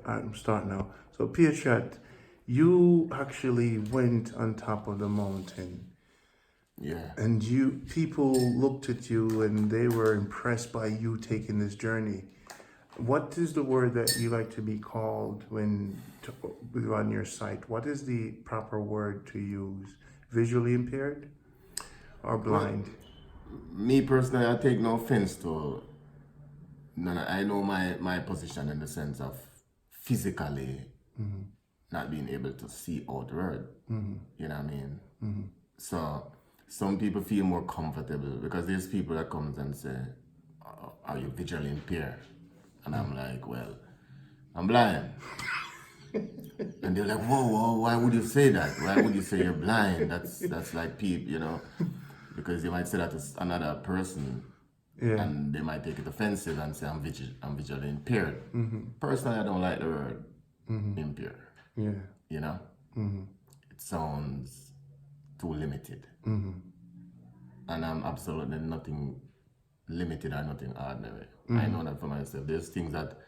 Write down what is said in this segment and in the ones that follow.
I'm starting now. So, Patriot, you actually went on top of the mountain, Yeah. and people looked at you and they were impressed by you taking this journey. What is the word that you like to be called when on your site? What is the proper word to use? Visually impaired or Well, blind? me personally, I take no offense to. No, I know my position in the sense of physically not being able to see out the word. You know what I mean? So some people feel more comfortable because there's people that comes and say, "Are you visually impaired?" And I'm like, "Well, I'm blind." And they're like, "Whoa, whoa, why would you say that? Why would you say you're blind? That's like peep, you know, because you might say that to another person, Yeah. and they might take it offensive and say I'm visually impaired. Personally, I don't like the word impaired. Yeah. You know, it sounds too limited, and I'm absolutely nothing limited or nothing ordinary. I know that for myself. There's things that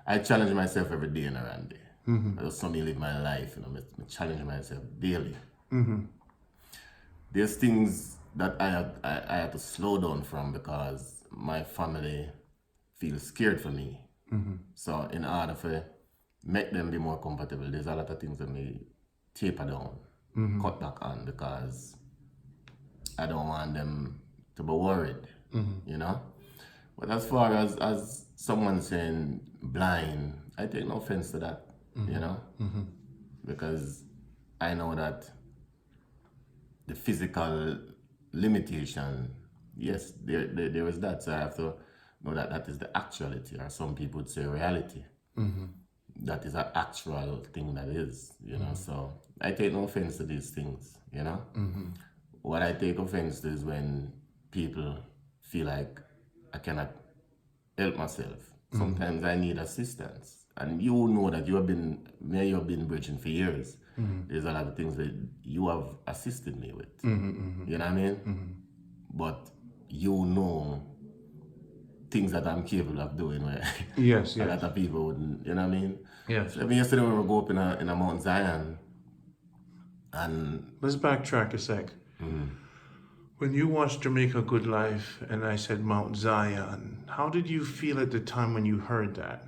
I challenge myself every day in around day. I just something live my life, you know, I challenge myself daily. There's things that I have to slow down from because my family feels scared for me. So in order for make them be more comfortable, there's a lot of things that me taper down, cut back on because I don't want them to be worried, you know? But as far as someone saying blind, I take no offense to that, you know? Because I know that the physical limitation, yes, there is that. So I have to know that that is the actuality, or some people would say reality. That is an actual thing that is, you know. So I take no offense to these things, you know. What I take offense to is when people feel like I cannot help myself. Sometimes I need assistance. And you know that you've been bridging for years. There's a lot of things that you have assisted me with. You know what I mean? But you know things that I'm capable of doing where Yes, a yes. lot of people wouldn't, you know what I mean? Yes. So yesterday when we go up in a Mount Zion and Let's backtrack a sec. When you watched Jamaica Good Life and I said Mount Zion, how did you feel at the time when you heard that?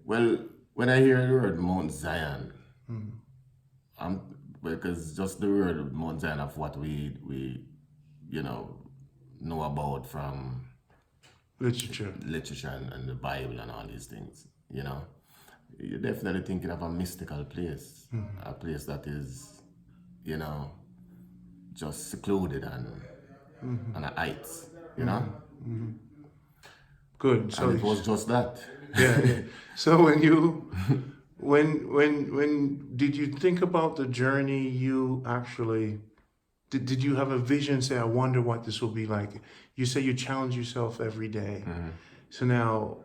well, when I hear the word Mount Zion, I'm because just the word Mount Zion of what we you know about from Literature. literature and the Bible and all these things, you know. You're definitely thinking of a mystical place, a place that is, you know, just secluded and a heights, you know. Good. And So, it was just that. yeah, yeah. So when you, when did you think about the journey you actually, did you have a vision, say, I wonder what this will be like? You say you challenge yourself every day. So now,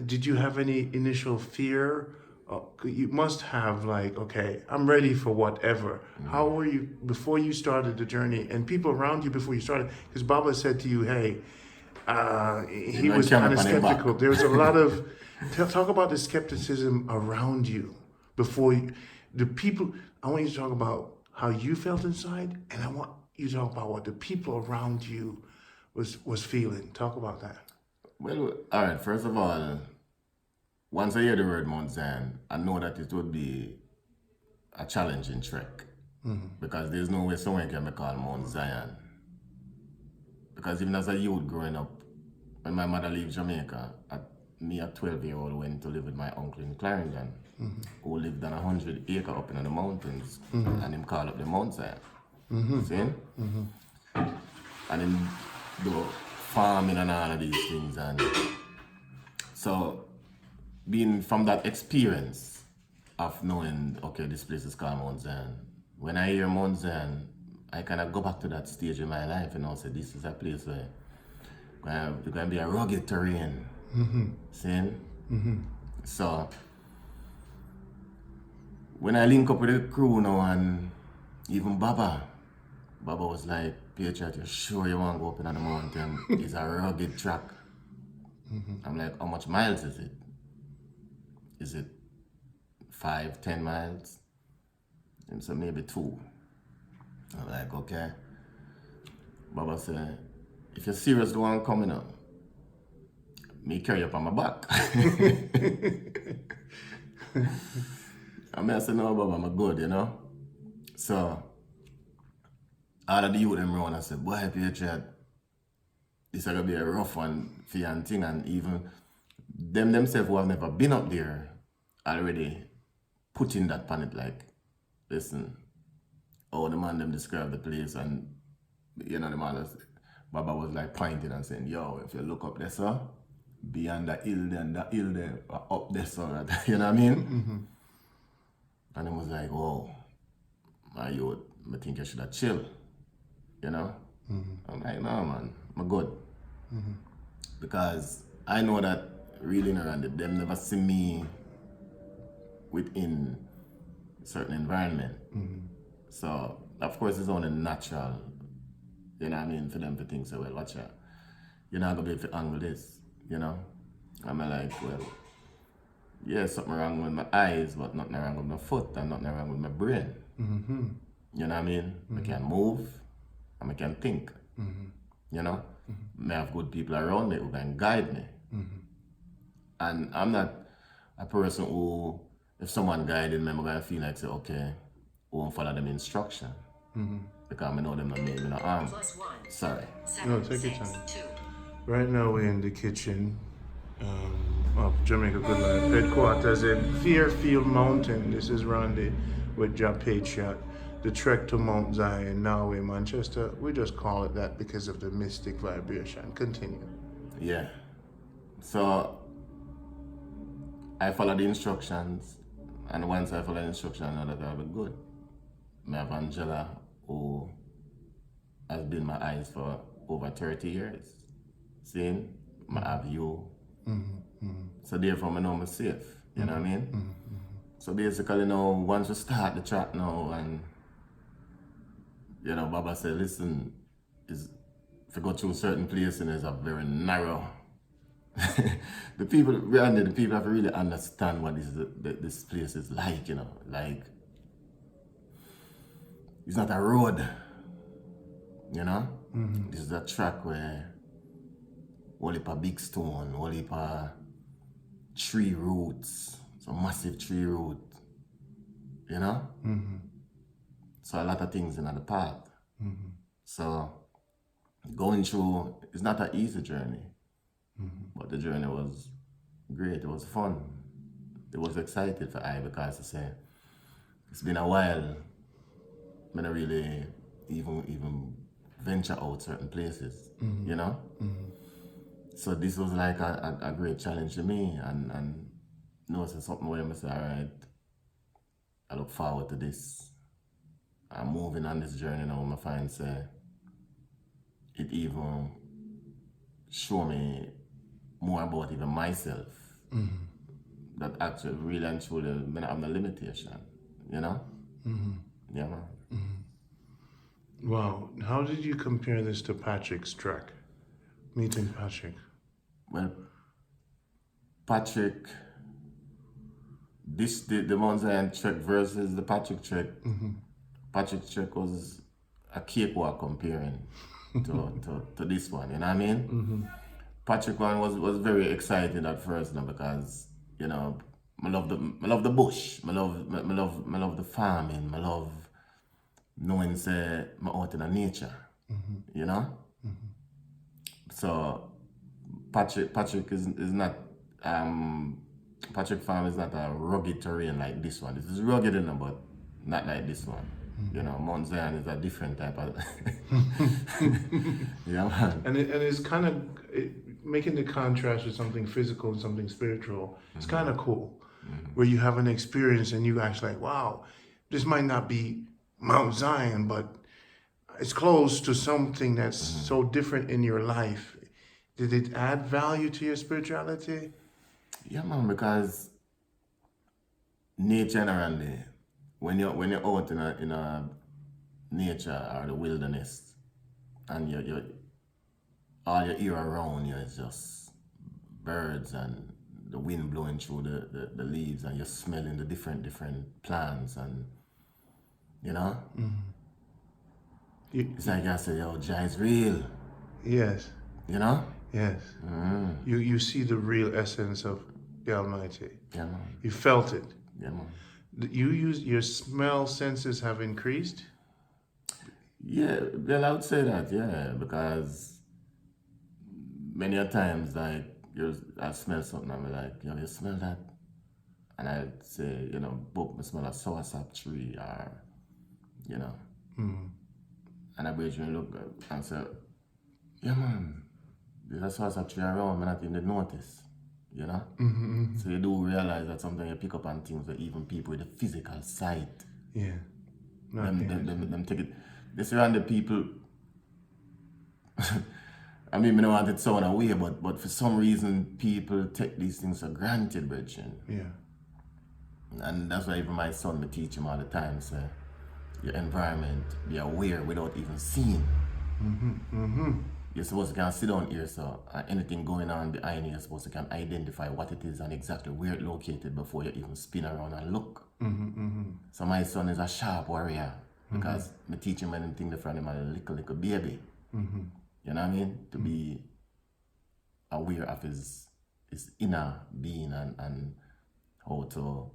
did you have any initial fear? You must have like, okay, I'm ready for whatever. How were you before you started the journey, and people around you before you started? Because Baba said to you, "Hey," he Man was came kind up of on him back. skeptical. There was a lot of talk about the skepticism around you before you, the people. I want you to talk about how you felt inside, and I want you to talk about what the people around you was feeling. Talk about that. Well, all right. First of all, once I hear the word Mount Zion, I know that it would be a challenging trek because there's no way someone can be called Mount Zion. Because even as a youth growing up, when my mother left Jamaica, me a 12-year-old went to live with my uncle in Clarendon, who lived on 100 acre up in the mountains, and him called up the Mount Zion. See? And him do farming and all of these things. And so being from that experience of knowing, okay, this place is called Mount Zion, when I hear Mount Zion, I kind of go back to that stage in my life and say, this is a place where there's going to be a rugged terrain. See? So when I link up with the crew now and even Baba was like, Patriot, you sure you want to go up in the mountain? It's a rugged track. I'm like, how much miles is it? is it 5-10 miles? And so maybe 2. I'm like, okay. Baba said, if you're serious, the one coming up, me carry you up on my back. I said, no, Baba, I'm good, you know? So, all of the youth them around, I said, boy, Patriot, this is going to be a rough one for you and thing. And even them themselves who have never been up there already put in that panic, like, listen, oh, the man them describe the place, and, you know, the man, Baba was like pointing and saying, yo, if you look up there, sir, beyond the hill there, and the hill there, up there, sir, you know what I mean? Mm-hmm. And he was like, whoa, my youth, I think I should have chill, you know? Mm-hmm. I'm like, no, man, I'm good. Mm-hmm. Because I know that really around them never see me within a certain environment. Mm-hmm. So, of course, it's only natural, you know what I mean, for them to think, so, well, watch out. You're not going to be able to angle this, you know? I'm like, well, yeah, something wrong with my eyes, but nothing wrong with my foot and nothing wrong with my brain. Mm-hmm. You know what I mean? Mm-hmm. I can move and I can think. Mm-hmm. You know? Mm-hmm. I have good people around me who can guide me. Mm-hmm. And I'm not a person who, if someone guided me, I'm going to feel like, say, okay, I won't follow them instruction. Mm-hmm. Because I know them not make me no harm. Sorry. No, take your time. Right now we're in the kitchen of Jamaica Good Life headquarters in Fairfield Mountain. This is Randy with JahPatriot. The trek to Mount Zion, now in Manchester. We just call it that because of the mystic vibration. Continue. Yeah. So I follow the instructions, and once I follow the instructions, I know that I'll be good. I have Angela, who has been my eyes for over 30 years. Seeing, I have you. Mm-hmm. Mm-hmm. So therefore, I know I'm safe. You know what I mean? Mm-hmm. So basically, now, once you start the track now, and, you know, Baba said, listen, if you go through certain places, it's a very narrow. The people have to really understand what this place is like, you know. Like, it's not a road, you know? Mm-hmm. This is a track where whole heap of big stone, whole heap of tree roots, some massive tree root, you know? Mm-hmm. So a lot of things in the path. Mm-hmm. So going through, it's not an easy journey, mm-hmm. but the journey was great, it was fun. It was exciting for I, because I say, it's been a while, I don't really even venture out certain places, mm-hmm. you know? Mm-hmm. So this was like a great challenge to me, and you know, it's something where I say, all right, I look forward to this. I'm moving on this journey now, I find say, it even show me more about even myself. Mm-hmm. That actually really and truly, I have no limitation, you know? Mm-hmm. Yeah, man. Mm-hmm. Wow, how did you compare this to Patrick's track? Meeting Patrick. Well, Patrick, the Mount Zion trek versus the Patrick trek. Mm-hmm. Patrick trek was a cakewalk comparing to this one. You know what I mean? Mm-hmm. Patrick one was very exciting at first, now, because you know I love the bush, I love the farming, I love knowing say I'm out in the nature. Mm-hmm. You know. Mm-hmm. So Patrick is not Patrick Farm is not a rugged terrain like this one. This is rugged enough, but not like this one. Mm-hmm. You know, Mount Zion is a different type of yeah, man. And it's kind of making the contrast with something physical and something spiritual. It's mm-hmm. kind of cool, mm-hmm. where you have an experience and you actually like, wow, this might not be Mount Zion, but it's close to something that's mm-hmm. so different in your life. Did it add value to your spirituality? Yeah, man, because nature generally, when you're out in a nature or the wilderness, and all you hear around you is just birds and the wind blowing through the leaves, and you're smelling the different plants, and you know, it's like I say, yo, Jah is real. Yes. You know? Yes. You see the real essence of the Almighty. Yeah, man. You felt it. Yeah, man. Your smell senses have increased? Yeah, well, I would say that, yeah, because many a times, like, I smell something, I'm like, yo, you smell that? And I'd say, you know, book, I smell a soursop tree, or, you know. And I basically look and say, yeah, man, there's a soursop tree around, I not even notice, you know? So you do realize that sometimes you pick up on things that even people with the physical sight, Yeah. them take it. This around the people, I mean, I don't want it to sound away, but for some reason, people take these things for granted, Bridget. Yeah. And that's why even my son, I teach him all the time, say, your environment, be aware without even seeing. You're supposed to kind of sit down here, so anything going on behind you, you're supposed to kind of identify what it is and exactly where it's located before you even spin around and look. So my son is a sharp warrior, because I teach him anything different from him a little baby. You know what I mean? To be aware of his inner being and how to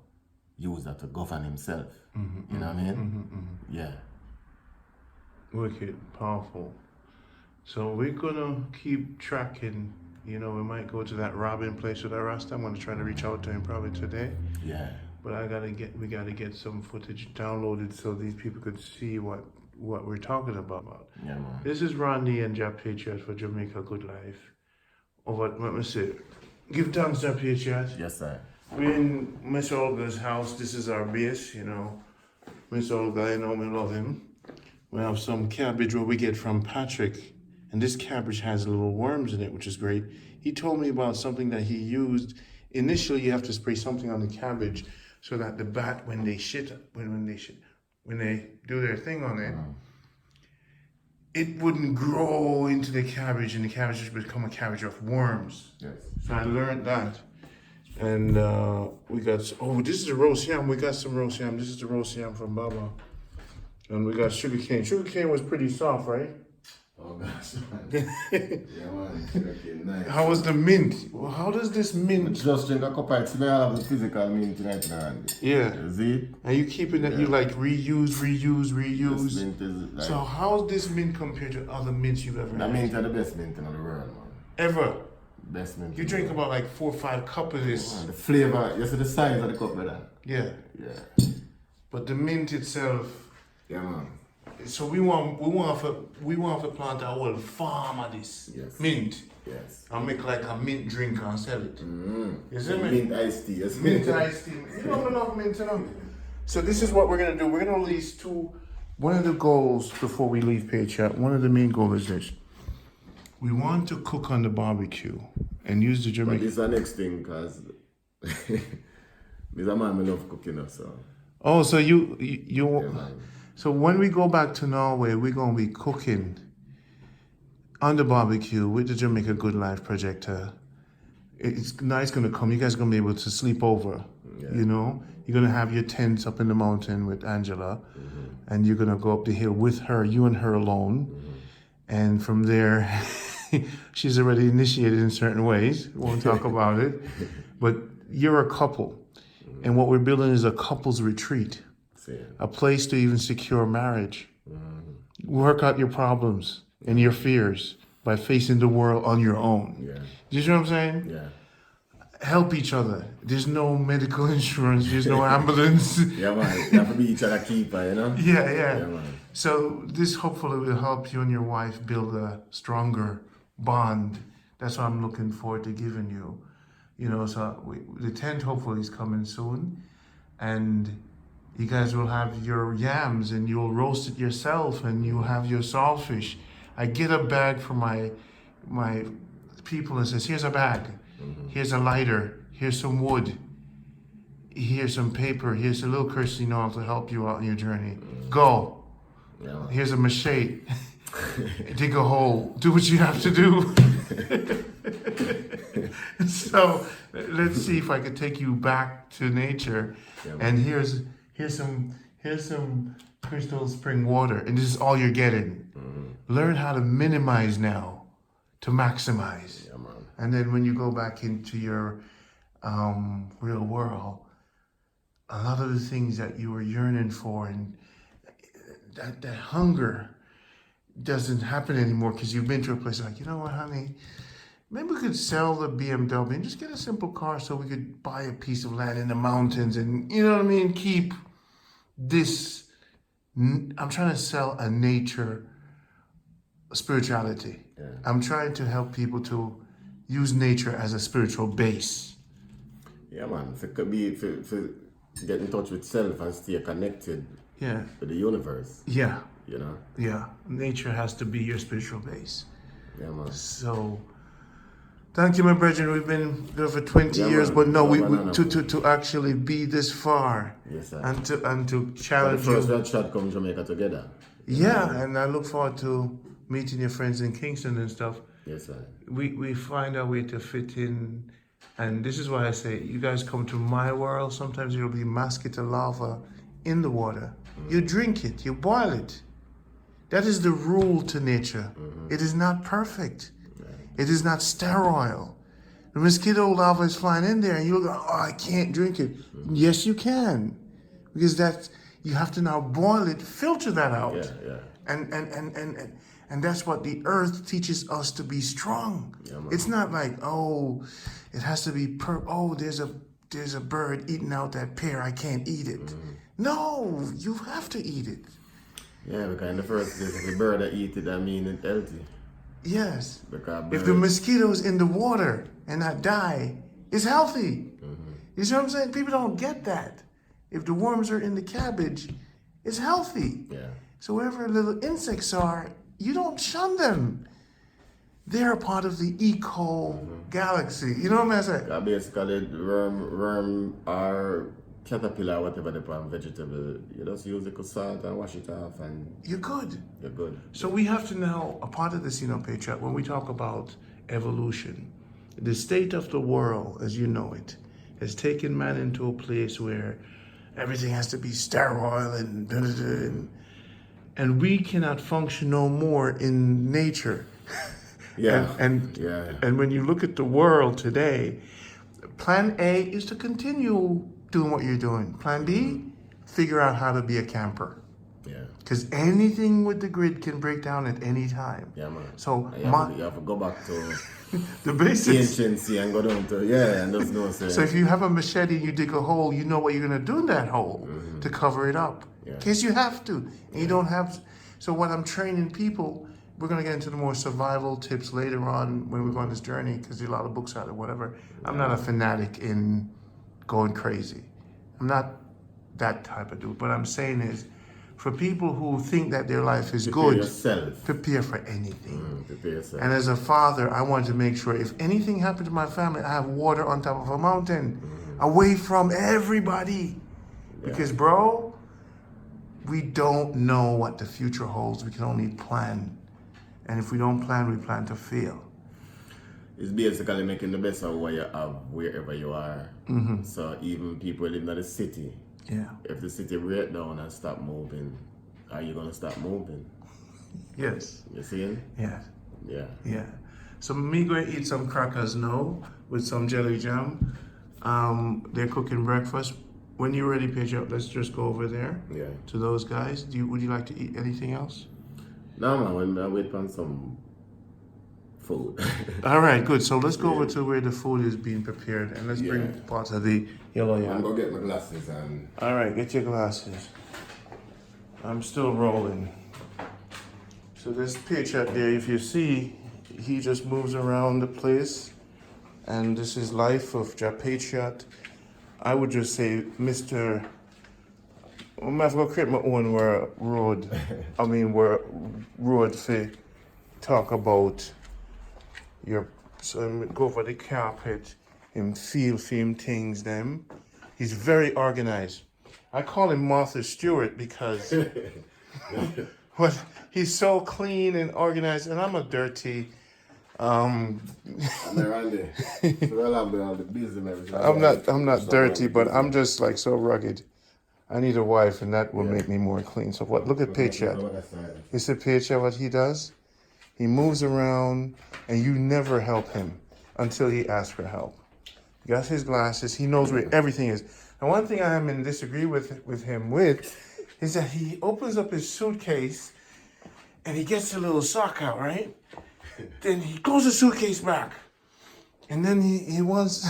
use that to govern himself. You know what I mean? Yeah. Wicked, powerful. So we're gonna keep tracking. You know, we might go to that Robin place with our Rasta. I'm gonna try to reach out to him probably today. Yeah. But we gotta get some footage downloaded so these people could see what we're talking about. Yeah, man. This is Randy and JahPatriot for Jamaica Good Life. Let me see. Give thanks, JahPatriot. Yes, sir. We're in Miss Olga's house. This is our base, you know. Miss Olga, you know, we love him. We have some cabbage what we get from Patrick. And this cabbage has little worms in it, which is great. He told me about something that he used. Initially, you have to spray something on the cabbage so that the bat, when they do their thing on it, it wouldn't grow into the cabbage, and the cabbage would become a cabbage of worms. Yes. So I learned that. And we got, this is the roast yam. We got some roast yam. This is the roast yam from Baba. And we got sugar cane. Sugar cane was pretty soft, right? Oh gosh, man. Yeah, man. Okay, nice. How was the mint? Well, how does this mint? Just drink a cup of tea. I have the physical mint tonight, Randy. Yeah. You see it? And you keeping that, you like reuse. This mint is like, So how's this mint compared to other mints you've ever that had? mint is the best mint in the world, man. Ever? Best mint. You drink about like 4 or 5 cups of this. Man, the flavor, you see the size of the cup, brother? Yeah. Yeah. But the mint itself, Yeah, man. so we want to plant our whole farm of this Yes. mint. Yes. And make like a mint drink and sell it. You see me? Mint iced tea. Yes. Mint iced tea. You don't enough mint, you know? So this is what we're gonna do. We're gonna release one of the goals before we leave Patriot. One of the main goals is this. We want to cook on the barbecue and use the But Jamaican. this is the next thing, because Mr. Man, I love cooking, so. Oh, so you Yeah, man. so when we go back to Norway, we're gonna be cooking on the barbecue with the Jamaica Good Life projector. It's nice gonna come. You guys are gonna be able to sleep over. Yeah. You know, you're gonna have your tents up in the mountain with Angela, and you're gonna go up the hill with her, you and her alone, and from there, she's already initiated in certain ways. We won't talk about it, but you're a couple, and what we're building is a couples retreat. A place to even secure marriage. Work out your problems and your fears by facing the world on your own. Yeah. Do you see what I'm saying? Yeah. Help each other. There's no medical insurance. There's no ambulance. Yeah, man. You have to be each other keeper, you know? Yeah. Yeah, man. So this hopefully will help you and your wife build a stronger bond. That's what I'm looking forward to giving you. You know, so the tent hopefully is coming soon. And you guys will have your yams and you'll roast it yourself and you'll have your saltfish. I get a bag for my people and says, here's a bag, here's a lighter, here's some wood, here's some paper, here's a little Kirsty Noel to help you out on your journey. Go. Yeah. Here's a machete. Dig a hole. Do what you have to do. So let's see if I could take you back to nature. Yeah, man. And here's some crystal spring water, and this is all you're getting. Learn how to minimize now to maximize. Yeah, man. And then when you go back into your real world, a lot of the things that you were yearning for and that hunger doesn't happen anymore because you've been to a place like, you know what, honey, maybe we could sell the BMW and just get a simple car so we could buy a piece of land in the mountains and, you know what I mean, keep this. I'm trying to sell a nature spirituality. Yeah. I'm trying to help people to use nature as a spiritual base. Yeah, man. If it could be, if get in touch with self and stay connected Yeah. with the universe, Yeah. you know? Yeah. Nature has to be your spiritual base. Yeah, man. So, thank you, my brethren. We've been there for 20 Yeah, years, man. but no, Yeah, man, to actually be this far Yes, sir. and to The challenge first you. red shot come Jamaica together. Yeah, and I look forward to meeting your friends in Kingston and stuff. Yes, sir. We find our way to fit in, and this is why I say you guys come to my world. Sometimes there'll be mosquito larva in the water. You drink it, you boil it. That is the rule to nature. It is not perfect. It is not sterile. The mosquito larva is flying in there, and you go, "Oh, I can't drink it." Yes, you can, because that's you have to now boil it, filter that out. Yeah, yeah. And that's what the earth teaches us to be strong. Yeah, man. It's not like, oh, it has to be there's a bird eating out that pear, I can't eat it. No, you have to eat it. Yeah, because in the first place, if the bird that eat it, I mean it's healthy. Yes. Because If the mosquitoes in the water and not die, it's healthy. You see what I'm saying? People don't get that. If the worms are in the cabbage, it's healthy. Yeah. So wherever little insects are, you don't shun them. They're a part of the eco galaxy. You know what I'm saying? Basically, worm or caterpillar, whatever the palm vegetable, you just use the salt and wash it off and You're good. you're good. So we have to now, a part of this, Patriot, when we talk about evolution, the state of the world, as you know it, has taken man into a place where everything has to be sterile and we cannot function no more in nature. Yeah. And Yeah. and when you look at the world today, plan A is to continue doing what you're doing. Plan B, figure out how to be a camper. Yeah. Because anything with the grid can break down at any time. Yeah, man. So You have to go back to the basics. anciency and go down to, and there's no say. So if you have a machete and you dig a hole, you know what you're going to do in that hole to cover it up. Yeah. In case you have to. And you don't have. So what I'm training people, we're going to get into the more survival tips later on when we go on this journey, because there's a lot of books out there, whatever. I'm not a fanatic in going crazy. I'm not that type of dude. What I'm saying is, for people who think that their life is Prepare good, yourself. prepare for anything. Prepare yourself. And as a father, I want to make sure if anything happened to my family, I have water on top of a mountain, away from everybody. Because, bro, we don't know what the future holds. We can only plan. And if we don't plan, we plan to fail. It's basically making the best of what you have wherever you are. So even people living in the city, Yeah. if the city break down and stop moving, are you gonna stop moving? Yes. You see? Yeah. Yeah. Yeah. So me going to eat some crackers now with some jelly jam. They're cooking breakfast. When you're ready, Pedro, let's just go over there Yeah. to those guys. Would you like to eat anything else? No, man, I wait for some food. All right, good. So let's go over to where the food is being prepared, and let's bring part of the yellow I'm yam. gonna get my glasses and All right, get your glasses. I'm still rolling. So this picture there, if you see, he just moves around the place, and this is life of JahPatriot. I would just say, Mr. I'm going to create my own word for talk about your, so I'm go over the carpet and feel things them. He's very organized. I call him Martha Stewart because he's so clean and organized, and I'm a dirty Um, I'm around there. Well, I'm doing all the business and everything. I'm not dirty, but I'm just like so rugged. I need a wife, and that will make me more clean. So what? Look at Patriot. You see Patriot, what he does? He moves around, and you never help him until he asks for help. He got his glasses. He knows where everything is. And one thing I am in disagree with him is that he opens up his suitcase, and he gets a little sock out, right? Then he closes the suitcase back, and then he wants.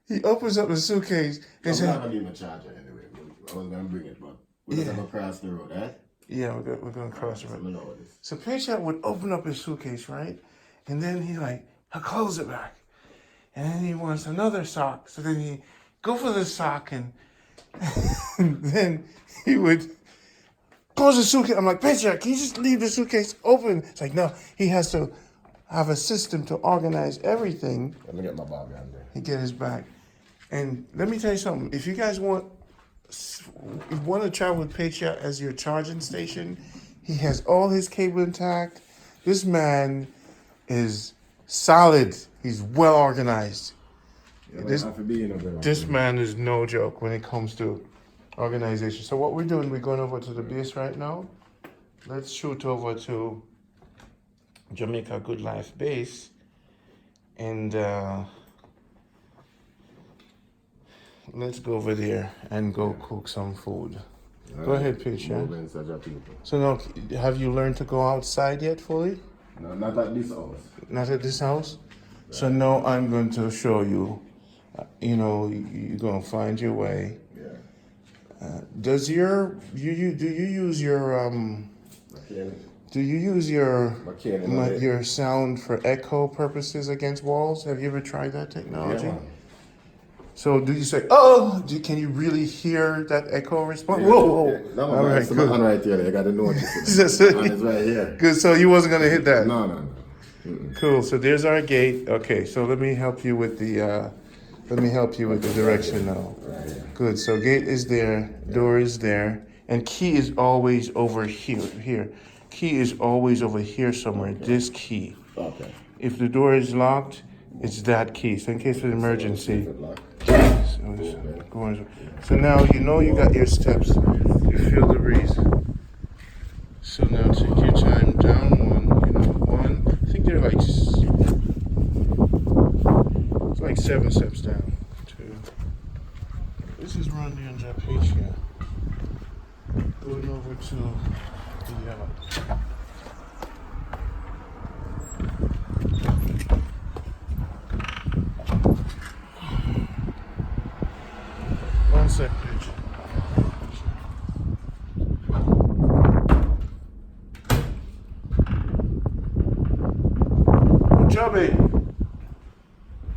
He opens up the suitcase and says, I'm not gonna leave my charger anyway. I was gonna bring it, but we're gonna cross the road, eh? Yeah, we're gonna cross the road. So Patriot would open up his suitcase, right? And then he'll close it back. And then he wants another sock. So then he go for the sock and then he would close the suitcase. I'm like, Patriot, can you just leave the suitcase open? It's like, no, he has to have a system to organize everything. Let me get my bag on there. He get his bag. And let me tell you something. If you guys want to travel with Patriot as your charging station, he has all his cable intact. This man is solid. He's well organized. Yeah, this man is no joke when it comes to organization. So what we're doing, we're going over to the base right now. Let's shoot over to Jamaica Good Life base, and let's go over there and go cook some food. Go ahead, Patriot. So now, have you learned to go outside yet fully? No, not at this house. Not at this house? Right. So now I'm going to show you, you're going to find your way. Yeah. Do you use your sound for echo purposes against walls? Have you ever tried that technology? Yeah. So do you say, can you really hear that echo response? Yeah. Whoa. Yeah. No, all right, good. On right here. I got to notice it. It's right here. Good, so you wasn't going to hit that? No. Cool, so there's our gate. Okay, so let me help you with the direction now. Right, yeah. Good, so gate is there, door is there, and key is always over here. Key is always over here somewhere, this key. Okay. If the door is locked, it's that key. So in case of emergency. So now you got your steps. You feel the breeze. So now take your time down one. I think they're it's like 7 steps down. 2. This is Randy and JahPatriot. Going over to the 1 sec, bitch. Chubby.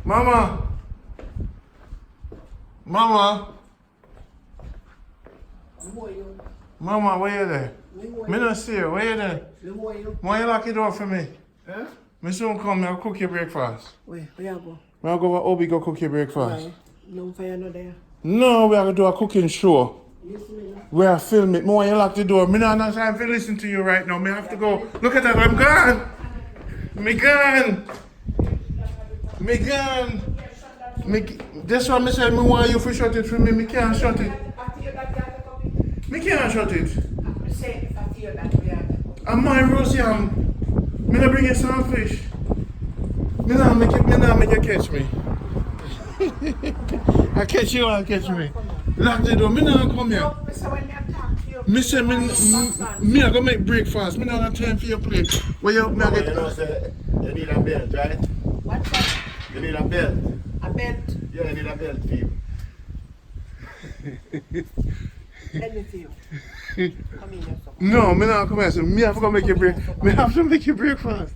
Mama. Mama, where you there? Me not see you. Where you there? Why you lock your door for me? Huh? Me soon come, I'll cook your breakfast. Where you go? I'll go to Obi, go cook your breakfast. Why? No fire no there. No, we are going to do a cooking show. Listen, We are filming. Why you lock the door? Me not have time to listen to you right now. Me have to go. Look at that, I'm gone. Me gone. That's why I said me want you to shut it for me. Me can't shut it. Me can't shut it. I'm my roast yam. Me not bring you some fish. Me not make you catch me. I catch you, I'll catch me. Lock the door. Me not come here. Me say me I go make breakfast. Me not have time for your plate. Where you me get? You need a belt, right? What's that? You need a belt. A belt? Yeah, you need a belt for you. Let me see you. Come in here. No, me not come here. So me have to go make you break. Me have to make you breakfast.